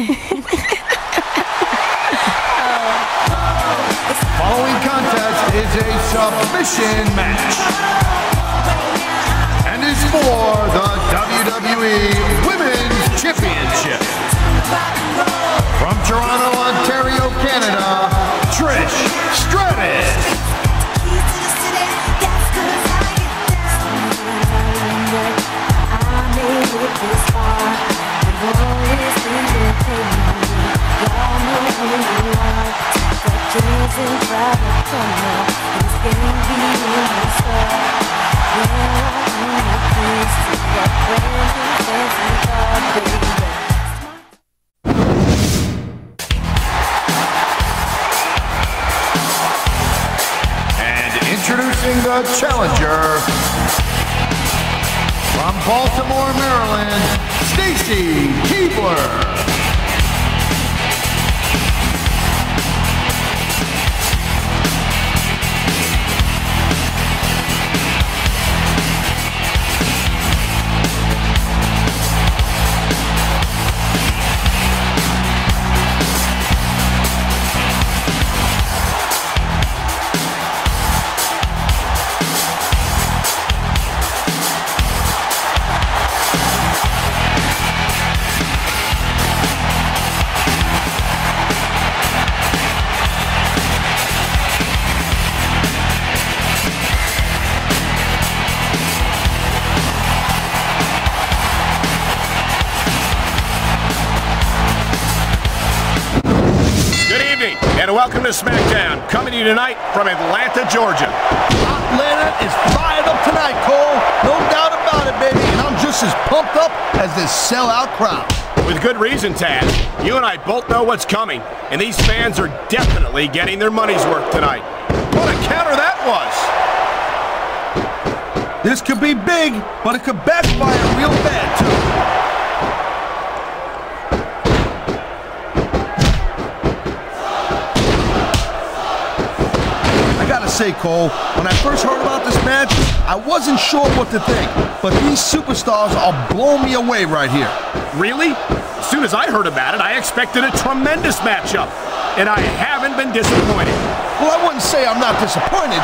Following contest is a submission match and is for the WWE Women's Championship. From Toronto, Ontario, Canada, Trish Stratus. And introducing the challenger from Baltimore, Maryland, Stacy Keibler. And welcome to Smackdown, coming to you tonight from Atlanta, Georgia. Atlanta is fired up tonight, Cole. No doubt about it, baby. And I'm just as pumped up as this sellout crowd. With good reason, Taz. You and I both know what's coming, and these fans are definitely getting their money's worth tonight. What a counter that was! This could be big, but it could backfire real bad, too. Say, Cole, when I first heard about this match, I wasn't sure what to think, but these superstars are blowing me away right here. Really? As soon as I heard about it, I expected a tremendous matchup, and I haven't been disappointed. Well, I wouldn't say I'm not disappointed,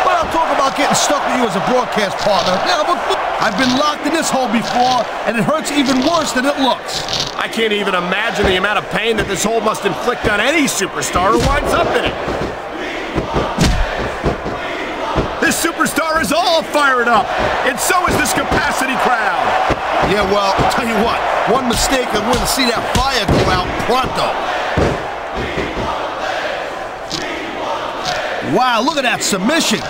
but I'll talk about getting stuck with you as a broadcast partner. Yeah, but I've been locked in this hole before, and it hurts even worse than it looks. I can't even imagine the amount of pain that this hole must inflict on any superstar who winds up in it. This superstar is all fired up, and so is this capacity crowd. Yeah, well, I'll tell you what, one mistake and we're going to see that fire go out pronto. Wow, look at that submission.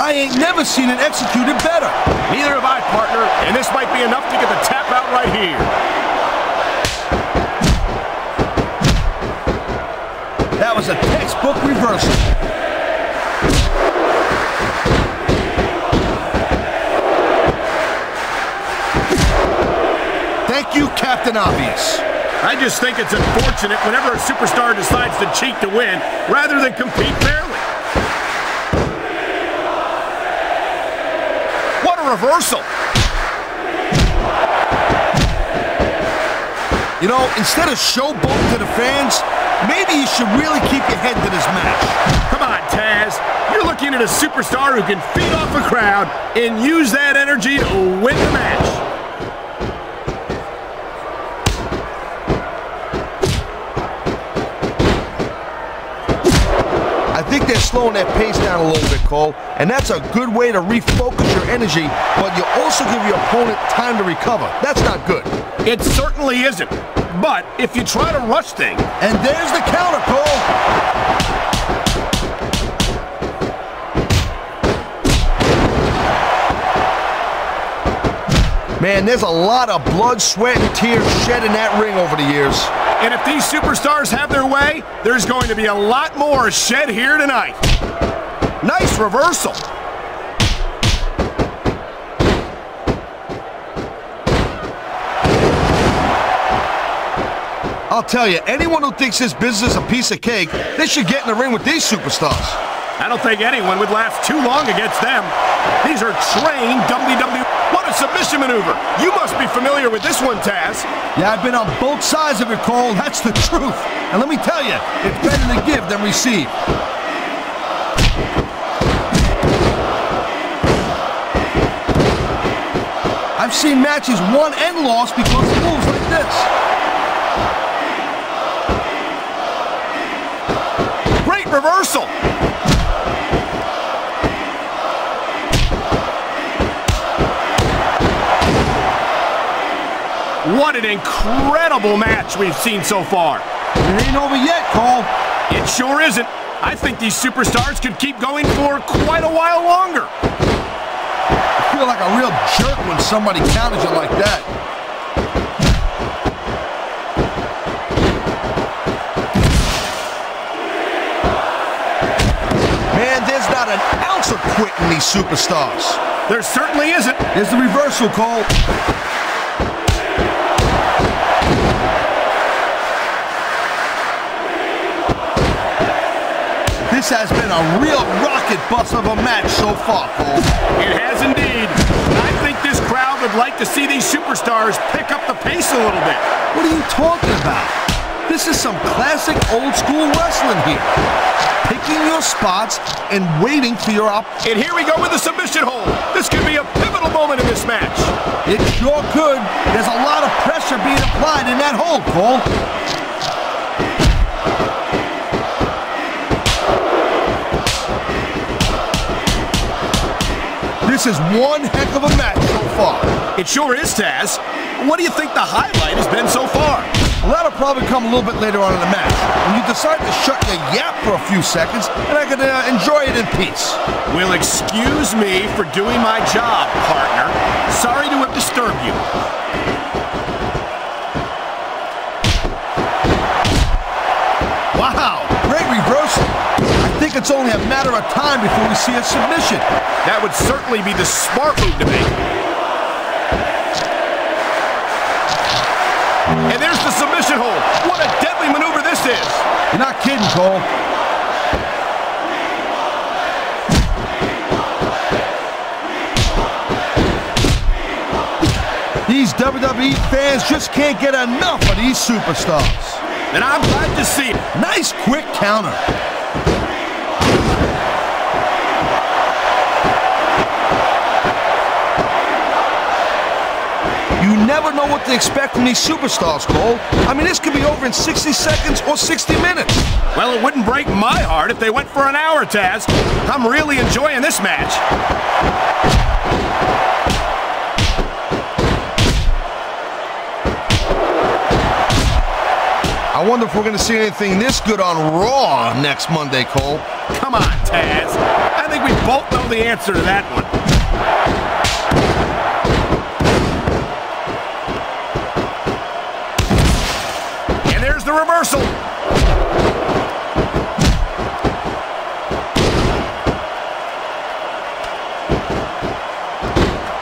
I ain't never seen it executed better. Neither have I, partner, and this might be enough to get the tap out right here. That was a textbook reversal. Thank you, Captain Obvious. I just think it's unfortunate whenever a superstar decides to cheat to win rather than compete fairly. What a reversal! You know, instead of showboating to the fans, maybe you should really keep your head to this match. Come on, Taz. You're looking at a superstar who can feed off a crowd and use that energy to win the match. I think they're slowing their pace down a little bit, Cole, and that's a good way to refocus your energy, but you also give your opponent time to recover. That's not good. It certainly isn't. But if you try to rush things... And there's the counter, Cole. Man, there's a lot of blood, sweat, and tears shed in that ring over the years. And if these superstars have their way, there's going to be a lot more shed here tonight. Nice reversal. I'll tell you, anyone who thinks this business is a piece of cake, they should get in the ring with these superstars. I don't think anyone would last too long against them. These are trained WWE. What a submission maneuver. You must be familiar with this one, Taz. Yeah, I've been on both sides of it, Cole. That's the truth. And let me tell you, it's better to give than receive. I've seen matches won and lost because of moves like this. Great reversal. What an incredible match we've seen so far. It ain't over yet, Cole. It sure isn't. I think these superstars could keep going for quite a while longer. I feel like a real jerk when somebody counters you like that. Man, there's not an ounce of quit in these superstars. There certainly isn't. Here's the reversal, Cole. This has been a real rocket bus of a match so far, Cole. It has indeed. I think this crowd would like to see these superstars pick up the pace a little bit. What are you talking about? This is some classic old-school wrestling here. Picking your spots and waiting for your And here we go with the submission hold. This could be a pivotal moment in this match. It sure could. There's a lot of pressure being applied in that hold, Cole. This is one heck of a match so far. It sure is, Taz. What do you think the highlight has been so far? Well, that'll probably come a little bit later on in the match, when you decide to shut your yap for a few seconds, and I can enjoy it in peace. Well, excuse me for doing my job, partner. Sorry to have disturbed you. Wow, great reversal. I think it's only a matter of time before we see a submission. That would certainly be the smart move to make. And there's the submission hold. What a deadly maneuver this is. You're not kidding, Cole. These WWE fans just can't get enough of these superstars. And I'm glad to see it. Nice quick counter. You never know what to expect from these superstars, Cole. I mean, this could be over in 60 seconds or 60 minutes. Well, it wouldn't break my heart if they went for an hour, Taz. I'm really enjoying this match. I wonder if we're going to see anything this good on Raw next Monday, Cole. Come on, Taz. I think we both know the answer to that one. And there's the reversal.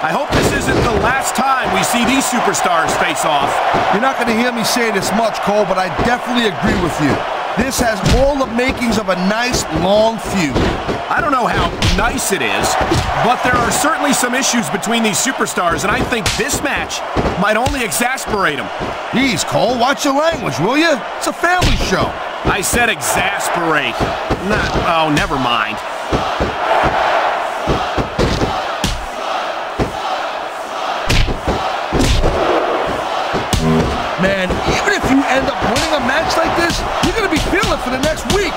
I hope this isn't the last time we see these superstars face off. You're not going to hear me say this much, Cole, but I definitely agree with you. This has all the makings of a nice, long feud. I don't know how nice it is, but there are certainly some issues between these superstars, and I think this match might only exasperate them. Jeez, Cole, watch your language, will you? It's a family show. I said exasperate. Oh, never mind. Man, even if you end up winning a match like this, you're going to be feeling it for the next week.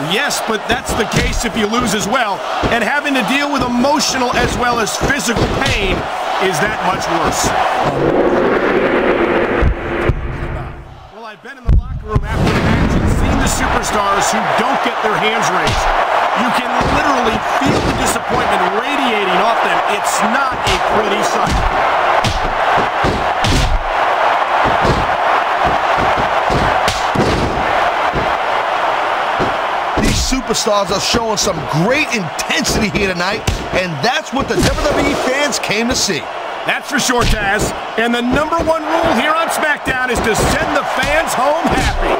Yes, but that's the case if you lose as well. And having to deal with emotional as well as physical pain is that much worse. Well, I've been in the locker room after the match and seen the superstars who don't get their hands raised. You can literally feel the disappointment radiating off them. It's not a pretty sight. Superstars are showing some great intensity here tonight, and that's what the WWE fans came to see. That's for sure, Taz. And the #1 rule here on SmackDown is to send the fans home happy.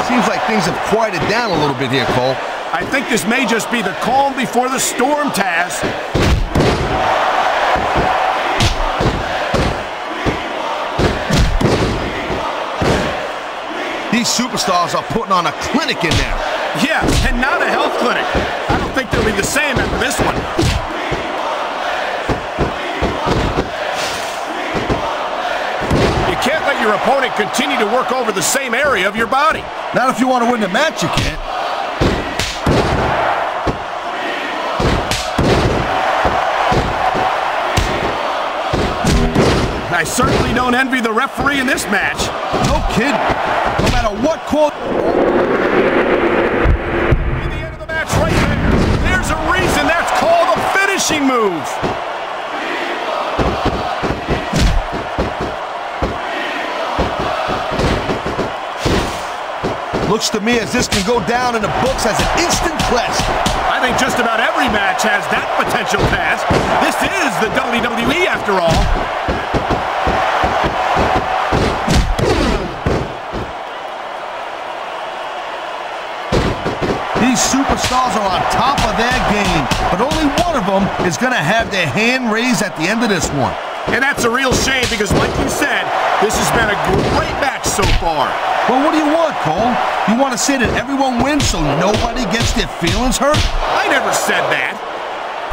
Seems like things have quieted down a little bit here, Cole. I think this may just be the calm before the storm, Taz. These superstars are putting on a clinic in there. Yeah, and not a health clinic. I don't think they'll be the same after this one. You can't let your opponent continue to work over the same area of your body. Not if you want to win the match, you can't. I certainly don't envy the referee in this match. No kidding. No matter what call. In the end of the match right there. There's a reason that's called a finishing move. Looks to me as this can go down in the books as an instant classic. I think just about every match has that potential, Taz. This is the WWE after all. These superstars are on top of their game, but only one of them is going to have their hand raised at the end of this one. And that's a real shame because, like you said, this has been a great match so far. Well, what do you want, Cole? You want to say that everyone wins so nobody gets their feelings hurt? I never said that.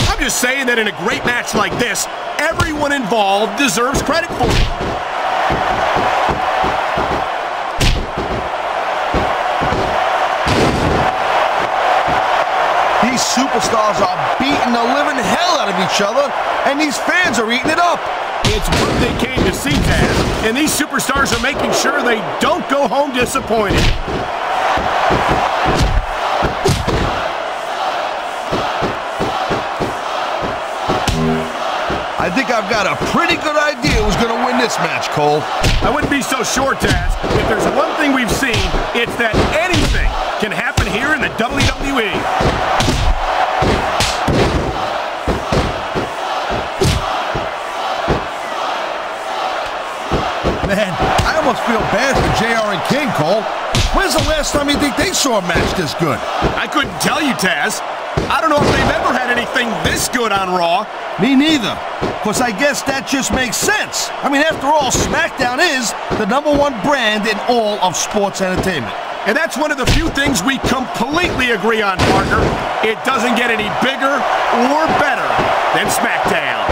I'm just saying that in a great match like this, everyone involved deserves credit for it. These superstars are beating the living hell out of each other, and these fans are eating it up. It's what they came to see, Taz, and these superstars are making sure they don't go home disappointed. I think I've got a pretty good idea who's going to win this match, Cole. I wouldn't be so sure, Taz. If there's one thing we've seen, it's that anything can happen here in the WWE. Man, I almost feel bad for JR and King, Cole. When's the last time you think they saw a match this good? I couldn't tell you, Taz. I don't know if they've ever had anything this good on Raw. Me neither. Because I guess that just makes sense. I mean, after all, SmackDown is the #1 brand in all of sports entertainment. And that's one of the few things we completely agree on, partner. It doesn't get any bigger or better than SmackDown.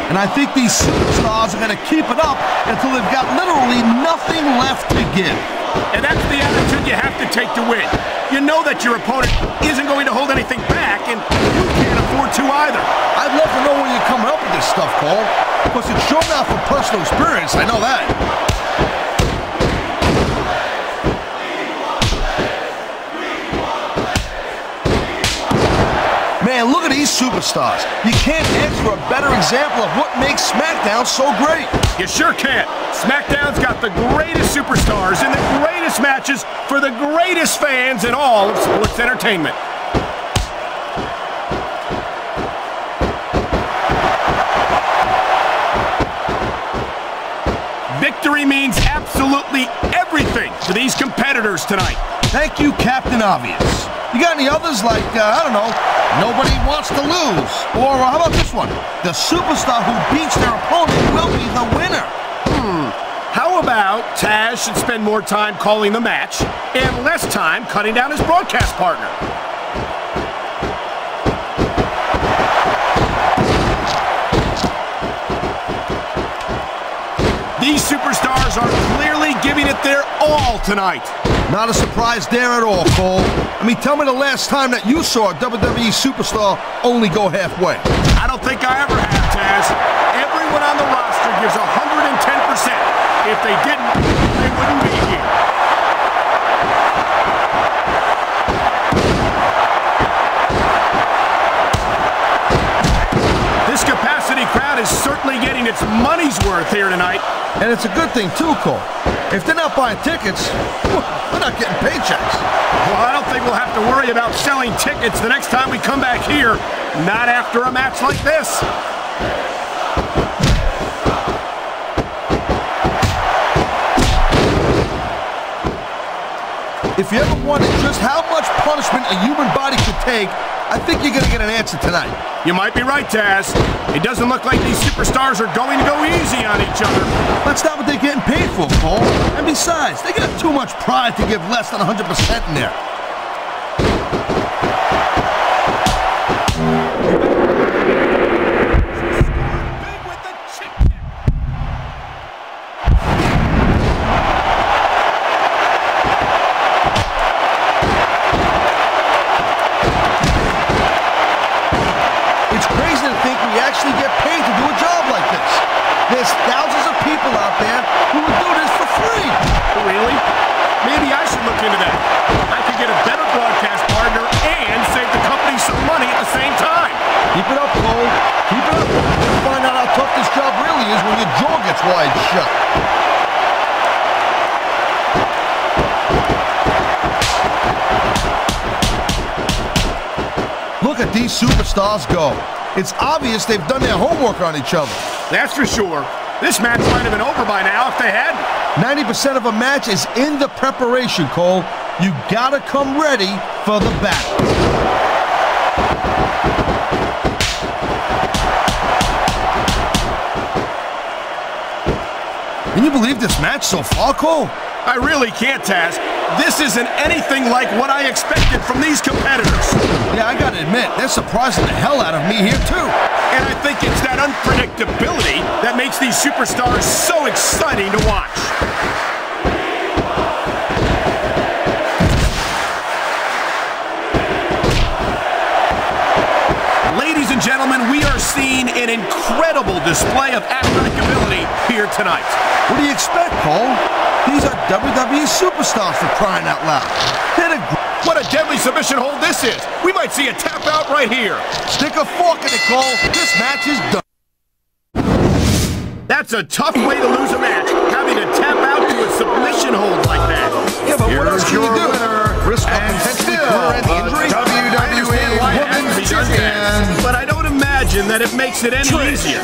And I think these superstars are going to keep it up until they've got literally nothing left to give. And that's the attitude you have to take to win. You know that your opponent isn't going to hold anything back, and you can't afford to either. I'd love to know where you're coming up with this stuff, Cole. Because it's shown out from personal experience, I know that. Man, look at these superstars. You can't ask for a better example of what makes SmackDown so great. You sure can't. SmackDown's got the greatest superstars and the greatest matches for the greatest fans in all of sports entertainment. Victory means absolutely everything to these competitors tonight. Thank you, Captain Obvious. You got any others like, I don't know, nobody wants to lose? Or how about this one? The superstar who beats their opponent will be the winner. How about Taz should spend more time calling the match and less time cutting down his broadcast partner? These superstars are clearly giving it their all tonight. Not a surprise there at all, Cole. I mean, tell me the last time that you saw a WWE superstar only go halfway. I don't think I ever have, Taz. Everyone on the roster gives 110%. If they didn't, they wouldn't be here. This capacity crowd is certainly getting its money's worth here tonight. And it's a good thing, too, Cole. If they're not buying tickets, they're not getting paychecks. Well, I don't think we'll have to worry about selling tickets the next time we come back here. Not after a match like this. If you ever wondered just how much punishment a human body could take, I think you're going to get an answer tonight. You might be right, Taz. It doesn't look like these superstars are going to go easy on each other. That's not what they're getting paid for, Cole. And besides, they got too much pride to give less than 100% in there. Get paid to do a job like this. There's thousands of people out there who would do this for free. Really? Maybe I should look into that. I could get a better broadcast partner and save the company some money at the same time. Keep it up, Cole. Keep it up. You'll find out how tough this job really is when your jaw gets wide shut. Look at these superstars go. It's obvious they've done their homework on each other. That's for sure. This match might have been over by now if they hadn't. 90% of a match is in the preparation, Cole. You gotta come ready for the battle. Can you believe this match so far, Cole? I really can't, Taz. This isn't anything like what I expected from these competitors. Yeah, I gotta admit, they're surprising the hell out of me here, too. And I think it's that unpredictability that makes these superstars so exciting to watch. Ladies and gentlemen, we are seeing an incredible display of athletic ability here tonight. What do you expect, Cole? These are WWE superstars, for crying out loud. What a deadly submission hold this is. We might see a tap out right here. Stick a fork in it, Cole. This match is done. That's a tough way to lose a match, having to tap out to a submission hold like that. Yeah, but what else can you do? Risk and potentially career-ending injury? WWE Women's Champion. But I don't imagine that it makes it any easier.